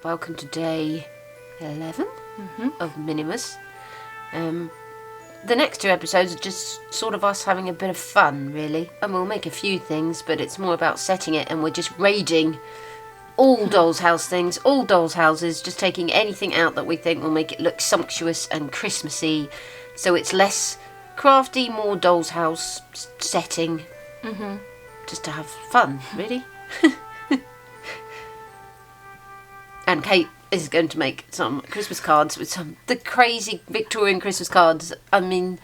Welcome to day 11 of Minimus. The next 2 episodes are just sort of us having a bit of fun, really. And we'll make a few things, but it's more about setting it, and we're just raiding all Doll's House things, all Doll's Houses, just taking anything out that we think will make it look sumptuous and Christmassy, so it's less crafty, more Doll's House setting, just to have fun, really. And Kate is going to make some Christmas cards with the crazy Victorian Christmas cards. I mean,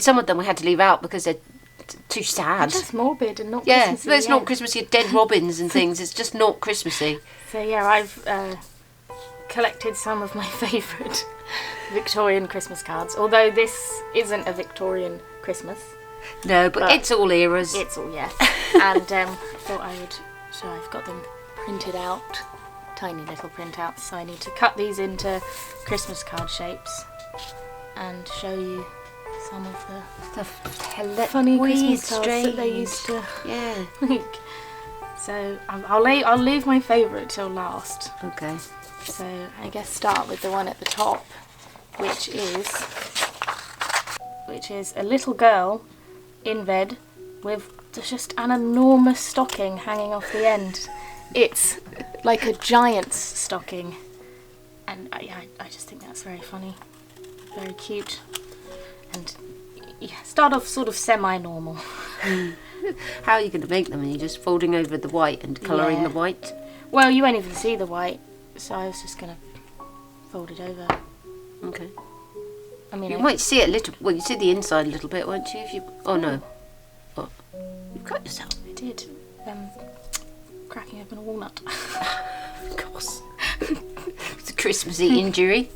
some of them we had to leave out because they're too sad. It's just morbid and not Christmassy. It's yeah. not Christmassy. Dead robins and things. It's just not Christmassy. So yeah, I've collected some of my favourite Victorian Christmas cards. Although this isn't a Victorian Christmas. No, but it's all eras. It's all, yeah. And I thought I would. So I've got them printed out. Tiny little printouts, so I need to cut these into Christmas card shapes and show you some of the funny Christmas cards that they used to make. So I'll leave my favourite till last. Okay. So I guess start with the one at the top, which is a little girl in bed with just an enormous stocking hanging off the end. It's like a giant's stocking, and I just think that's very funny, very cute, and start off sort of semi-normal. How are you going to make them? Are you just folding over the white and colouring the white? Well, you won't even see the white, so I was just going to fold it over. Okay. I mean, you might see it a little. Well, you see the inside a little bit, won't you? If you. Oh no. What? You've cut yourself. I did. Cracking open a walnut. Of course. It's a Christmassy injury.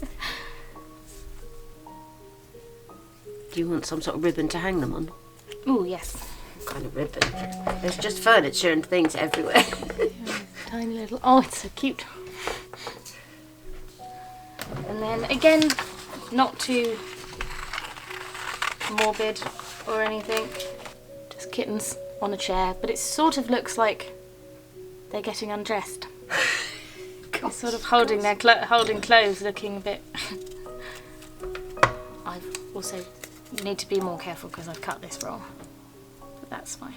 Do you want some sort of ribbon to hang them on? Oh, yes. What kind of ribbon? There's just furniture and things everywhere. Tiny little... Oh, it's so cute. And then, again, not too morbid or anything. Just kittens on a chair. But it sort of looks like they're getting undressed. They're sort of holding their holding clothes, looking a bit... I've also need to be more careful because I've cut this wrong. But that's fine.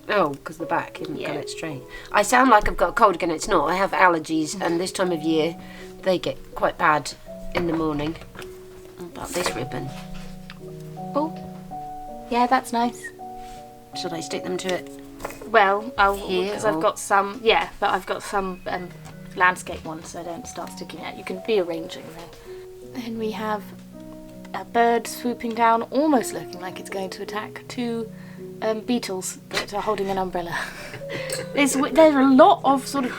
Oh, because the back isn't got it straight. I sound like I've got a cold again. It's not. I have allergies, and this time of year they get quite bad in the morning. What about this ribbon? Oh, yeah, that's nice. Should I stick them to it? Well, because I've got some, but I've got some landscape ones, so I don't start sticking out. You can be arranging them. Then we have a bird swooping down, almost looking like it's going to attack 2 beetles that are holding an umbrella. There's a lot of sort of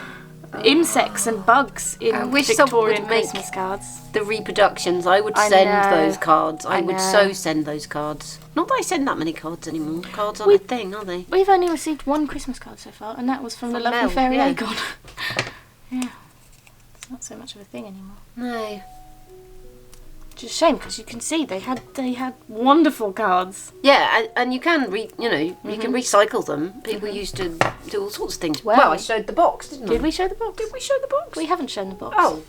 insects and bugs in Victorian Christmas cards. The reproductions, I would send those cards. I would so send those cards. Not that I send that many cards anymore. Cards aren't a thing, are they? We've only received 1 Christmas card so far, and that was from the lovely Mel, fairy Aegon. Yeah, it's not so much of a thing anymore. No. Which is a shame because you can see they had wonderful cards. Yeah, and you can you can recycle them. People used to do all sorts of things. Well, I showed the box, didn't I? Did we show the box? Did we show the box? We haven't shown the box. Oh,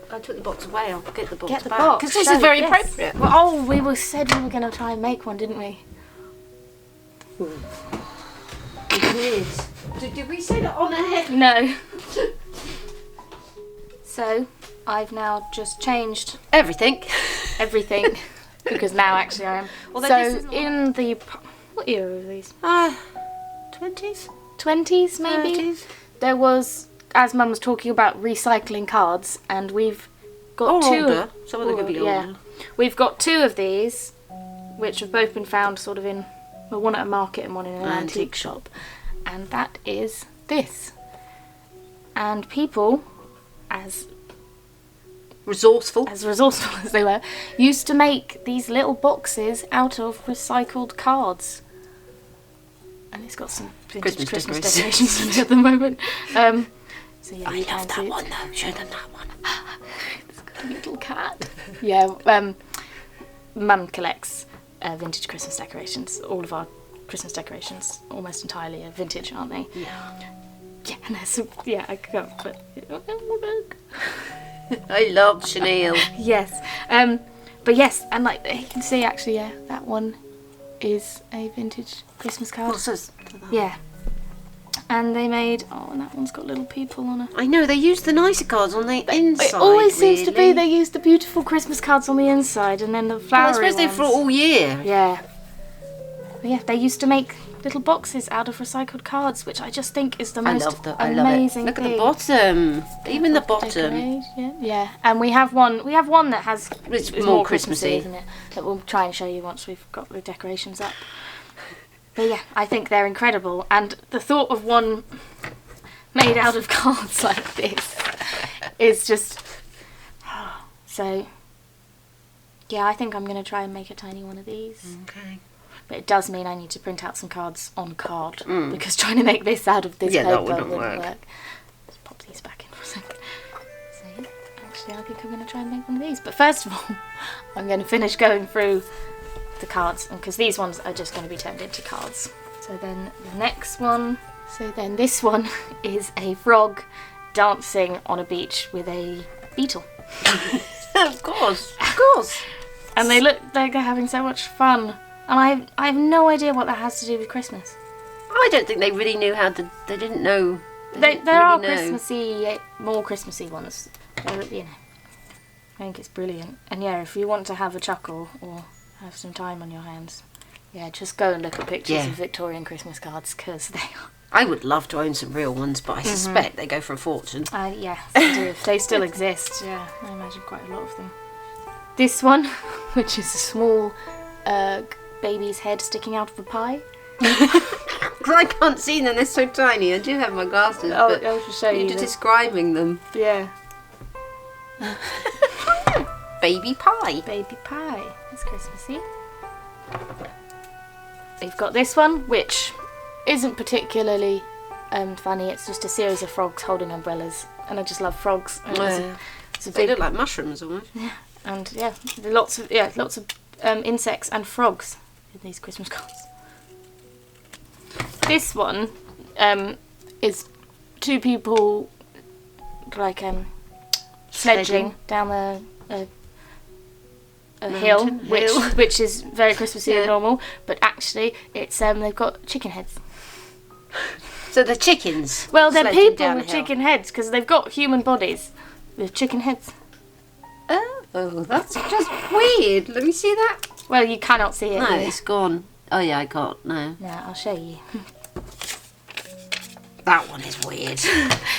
I took the box away. I'll get the box Get the back. box. Because this is very appropriate. Well, we said we were going to try and make one, didn't we? We did. Did we say that on air? No. So, I've now just changed everything. Because now actually I am. Although so, in the... What era are these? 20s? 20s, maybe? 30s. There was, as Mum was talking about recycling cards, and we've got 2... older. Some of them could be older. Yeah. We've got 2 of these, which have both been found sort of in... Well, one at a market and one in an antique shop. And that is this. And people, as resourceful as they were, used to make these little boxes out of recycled cards. And it's got some vintage Christmas decorations in it at the moment. So yeah, I love that one though. Show them that one. It's got a little cat. Yeah, Mum collects vintage Christmas decorations. All of our Christmas decorations almost entirely are vintage, aren't they? Yeah. Yeah, and there's some, yeah, I can't, but I love chenille. yes. But yes, and like you can see actually, yeah, that one is a vintage Christmas card. What's this? Yeah. And they made, and that one's got little people on it. I know, they use the nicer cards on the inside. It always seems to be really. they use the beautiful Christmas cards on the inside and then the flowery I suppose they're for all year. Yeah. But yeah, they used to make little boxes out of recycled cards, which I just think is the most amazing Look thing. at the bottom. Even the bottom. Yeah. And we have one that has It's is more Christmassy, isn't it? That we'll try and show you once we've got the decorations up. But yeah, I think they're incredible, and the thought of one made out of cards like this is just so. Yeah, I think I'm going to try and make a tiny one of these. Okay. But it does mean I need to print out some cards on card because trying to make this out of this paper that wouldn't work. Let's pop these back in for a second. So yeah, actually I think I'm going to try and make one of these. But first of all, I'm going to finish going through the cards, because these ones are just going to be turned into cards. So then the next one, this one is a frog dancing on a beach with a beetle. Of course. And they look like they're having so much fun. And I have no idea what that has to do with Christmas. I don't think they really knew how to. They didn't know. There are Christmassy, more Christmassy ones. I think it's brilliant. And yeah, if you want to have a chuckle or have some time on your hands, yeah, just go and look at pictures of Victorian Christmas cards, because they are. I would love to own some real ones, but I suspect they go for a fortune. Yes, they do. If they still exist, yeah, I imagine quite a lot of them. This one, which is a small baby's head sticking out of a pie. Because I can't see them, they're so tiny. I do have my glasses, but I'll just show you. You're describing them. Yeah. Baby pie. Baby pie. It's Christmassy. We've got this one, which isn't particularly funny. It's just a series of frogs holding umbrellas, and I just love frogs. They look like mushrooms almost. Yeah, and yeah, lots of insects and frogs in these Christmas cards. This one is two people like sledging down a hill, which is very Christmassy and normal, but actually it's they've got chicken heads. So they're chickens. Well, they're people with chicken heads, because they've got human bodies with chicken heads. Oh, that's just weird. Let me see that. Well, you cannot see it. No, here. it's gone. Oh yeah, I can't. No. Yeah, I'll show you. That one is weird.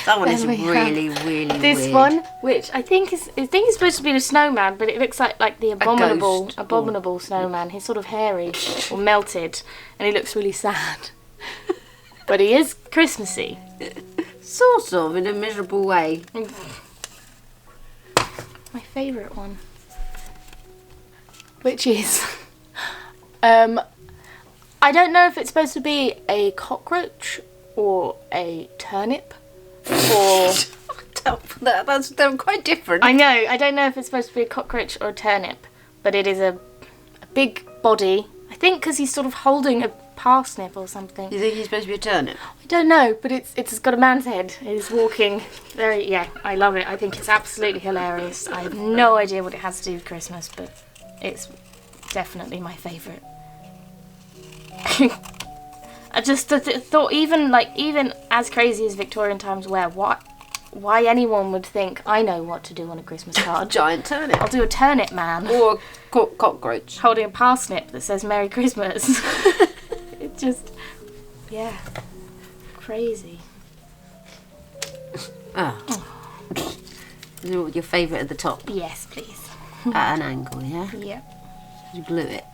That one is really weird. This one, which I think is supposed to be the snowman, but it looks like the abominable snowman. He's sort of hairy or melted, and he looks really sad. But he is Christmassy. Sort of, in a miserable way. My favourite one, which is, I don't know if it's supposed to be a cockroach or a turnip, or they're quite different. I know. I don't know if it's supposed to be a cockroach or a turnip, but it is a big body. I think because he's sort of holding a parsnip or something. You think he's supposed to be a turnip? I don't know, but it's got a man's head. It's walking very. Yeah, I love it. I think it's absolutely hilarious. I have no idea what it has to do with Christmas, but it's definitely my favourite. I just thought, even as crazy as Victorian times were, why anyone would think I know what to do on a Christmas card. Giant turnip. I'll do a turnip man. Or a cockroach. Holding a parsnip that says Merry Christmas. It just, yeah, crazy. Your favourite at the top? Yes, please. At an angle, yeah? Yep. You glue it.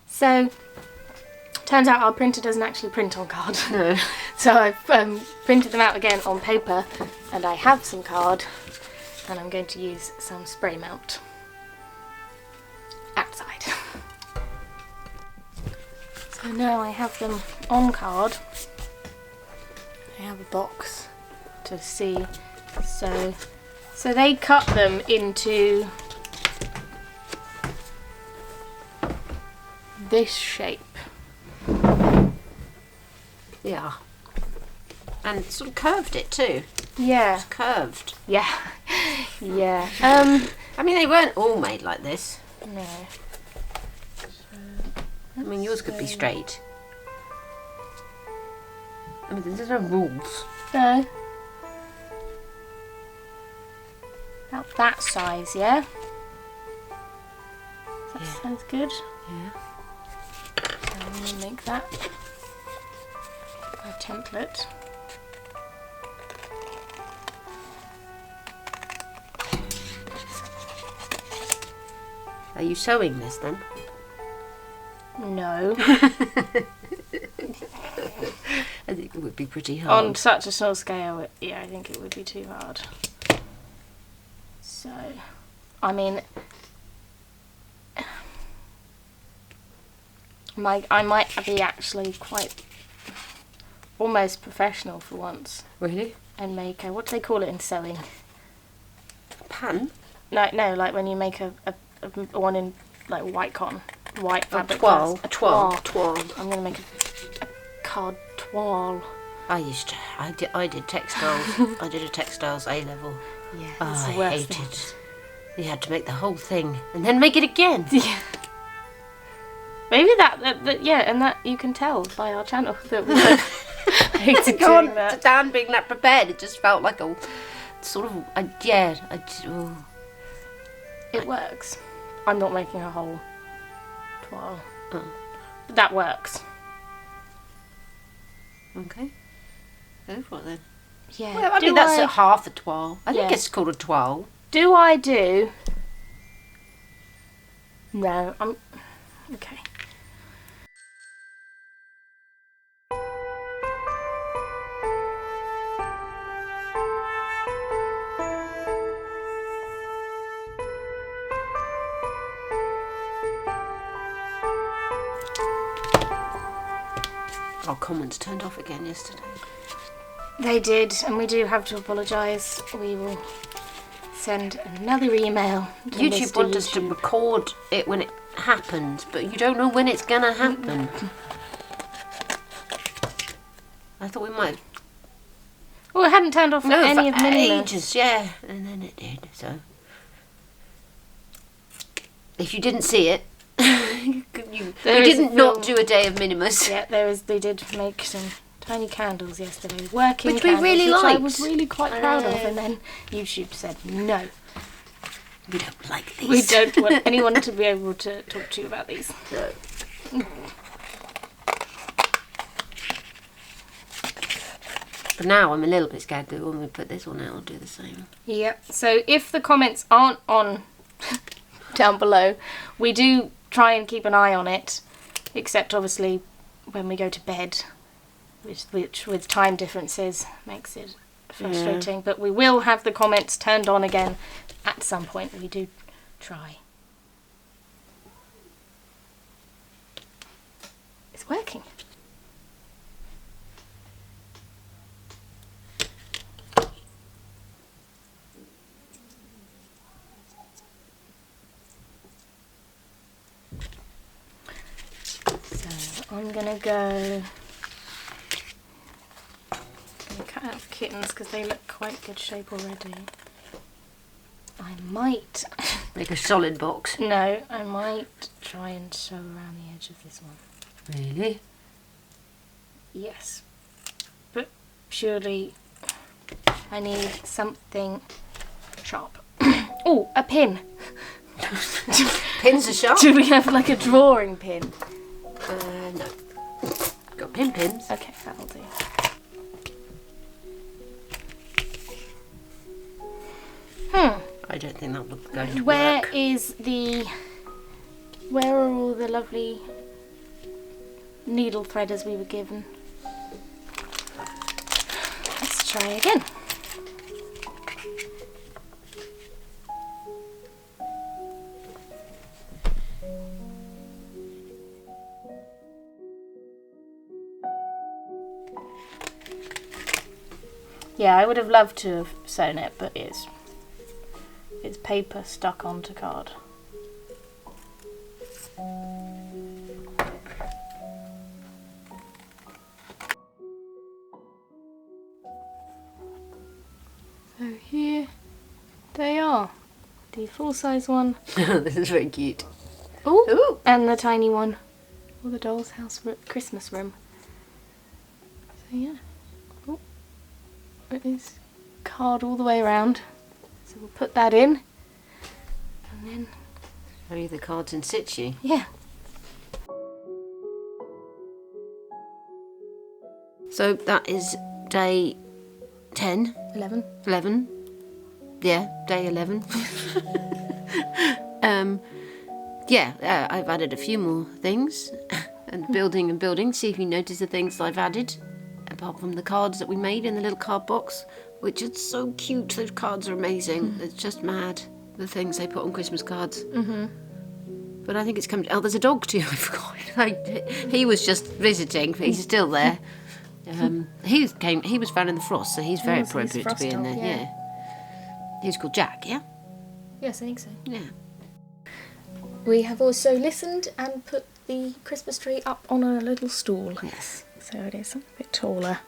So, turns out our printer doesn't actually print on card. No. So I've printed them out again on paper, and I have some card, and I'm going to use some spray mount outside. So now I have them on card. I have a box to see So they cut them into this shape. Yeah. And sort of curved it too. Yeah. It's curved. Yeah. Yeah. I mean, they weren't all made like this. No. I mean, yours could be straight. I mean, there's no rules. No. About that size, yeah? That sounds good. Yeah. So I'm going to make that a template. Are you sewing this then? No. I think it would be pretty hard. On such a small scale, yeah, I think it would be too hard. So, I mean, I might be actually quite almost professional for once. Really? And make a, what do they call it in sewing? Pan? No, like when you make a one in like white cotton, white fabric. Toile. A toile. Toile. I'm gonna make a card toile. I did textiles. I did a textiles A level. Yeah, Oh, it's the I worst hated. thing. You had to make the whole thing and then make it again. Yeah. Maybe that yeah, and that you can tell by our channel that we hated Go doing on, that. Dan being that prepared, it just felt like a sort of It works. I'm not making a whole toile. Oh. But that works. Okay. Go for it then. Yeah. Well, I mean, that's a half a toile. I think Yeah. it's called a toile. Do I do? No, I'm okay. Our comments turned off again yesterday. They did, and we do have to apologise. We will send another email. To YouTube Mr. want us to record it when it happens, but you don't know when it's gonna happen. I thought we might. Well, it hadn't turned off for any of for Minimus. ages, yeah, and then it did. So, if you didn't see it, you There is didn't a not film. do a day of Minimus. Yeah, they did make some tiny candles yesterday, working Which we candles, really which I liked. was really quite proud of, know. and then YouTube said no. We don't like these. We don't want anyone to be able to talk to you about these. No. But now I'm a little bit scared that when we put this one out, I'll do the same. Yep. So if the comments aren't on down below, we do try and keep an eye on it, except obviously when we go to bed, which with time differences makes it frustrating. But we will have the comments turned on again at some point. We do try. It's working. I'm gonna go cut out the kittens because they look quite good shape already. I might Make a solid box. no, I might try and sew around the edge of this one. Really? Yes, but surely I need something sharp. Oh, a pin. Pins are sharp? Do we have like a drawing pin? No. Got pins. Okay, that'll do. I don't think that would going to Where work. where are all the lovely needle threaders we were given? Let's try again. Yeah, I would have loved to have sewn it, but it's paper stuck onto card. So here they are. The full-size one. This is very cute. Ooh. And the tiny one. Or the doll's house Christmas room. So yeah. Oh, it is card all the way around. So we'll put that in. And then... Show you the cards in situ. Yeah. So that is day 10. 11. Yeah, day 11. I've added a few more things. And building. See if you notice the things I've added. Apart from the cards that we made in the little card box. Which are so cute. Those cards are amazing. It's just mad. The things they put on Christmas cards. Mm-hmm. But I think it's come to... Oh, there's a dog too. I forgot. He was just visiting. But he's still there. He was found in the frost, so he's very appropriate to be in there. Yeah. He's called Jack, yeah? Yes, I think so. Yeah. We have also listened and put the Christmas tree up on a little stool. Yes. So it is a bit taller.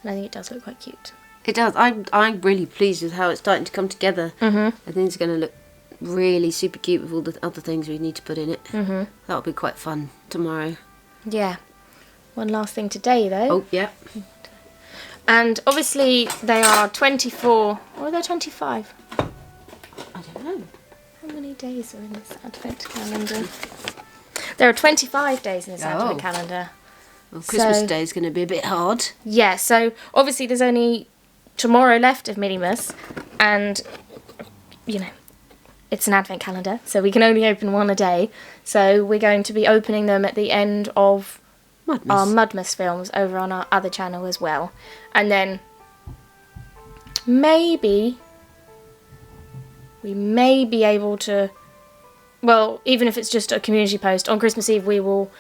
And I think it does look quite cute. It does. I'm really pleased with how it's starting to come together. Mm-hmm. I think it's going to look really super cute with all the other things we need to put in it. Mm-hmm. That'll be quite fun tomorrow. Yeah. One last thing today, though. Oh, yeah. And obviously they are 24, or are they 25? I don't know. How many days are in this advent calendar? There are 25 days in this advent calendar. Well, Christmas Day is going to be a bit hard. Yeah, so obviously there's only tomorrow left of Minimus, and, you know, it's an advent calendar, so we can only open one a day. So we're going to be opening them at the end of our Mudmas films over on our other channel as well. And then maybe we may be able to, well, even if it's just a community post, on Christmas Eve we will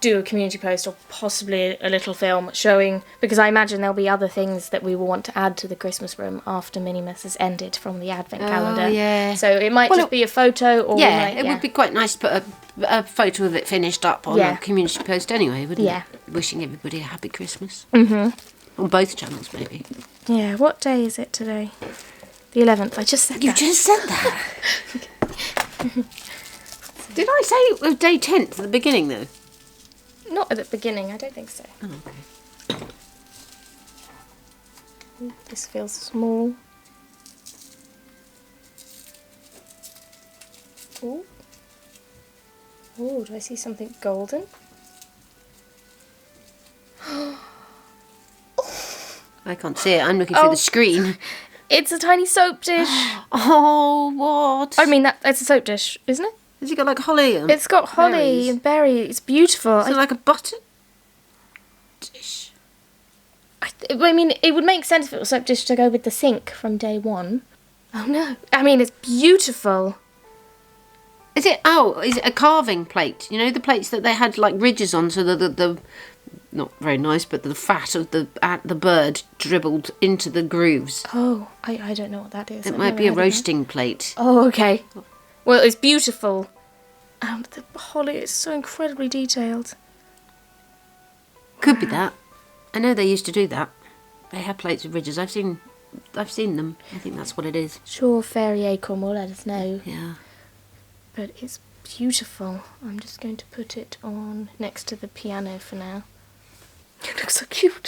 do a community post or possibly a little film showing, because I imagine there'll be other things that we will want to add to the Christmas room after Minimus has ended from the advent calendar. Yeah. So it might just be a photo, or it would be quite nice to put a photo of it finished up on a community post anyway, wouldn't it? Wishing everybody a happy Christmas. Mm-hmm. On both channels, maybe. Yeah. What day is it today? The 11th. I just said that. You just said that. Did I say it was day 10th at the beginning though? Not at the beginning, I don't think so. Oh, okay. Ooh, this feels small. Ooh. Oh, do I see something golden? I can't see it. I'm looking through the screen. It's a tiny soap dish. Oh, what? I mean, it's a soap dish, isn't it? Has it got like holly? It's got holly and berry. It's beautiful. Is it like a butter dish? I mean, it would make sense if it was soap dish to go with the sink from day one. Oh no! I mean, it's beautiful. Is it a carving plate? You know the plates that they had like ridges on, so the not very nice, but the fat of the bird dribbled into the grooves. Oh, I don't know what that is. It might be a roasting plate. Oh, okay. Well, it's beautiful. The holly is so incredibly detailed. Could be that. I know they used to do that. They have plates with ridges. I've seen them. I think that's what it is. Sure, Fairy Acorn will let us know. Yeah. But it's beautiful. I'm just going to put it on next to the piano for now. It looks so cute.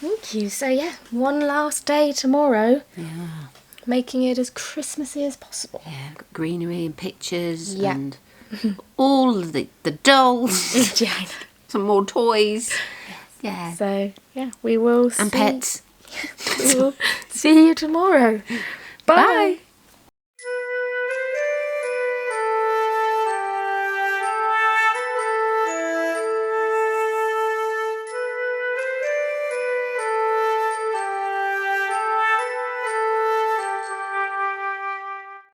Thank you. So yeah, one last day tomorrow. Yeah. Making it as Christmassy as possible. Yeah, got greenery and pictures and all of the dolls. Yeah, I know. Some more toys. Yeah. So yeah, we will see. And pets. We will see you tomorrow. Bye. Bye.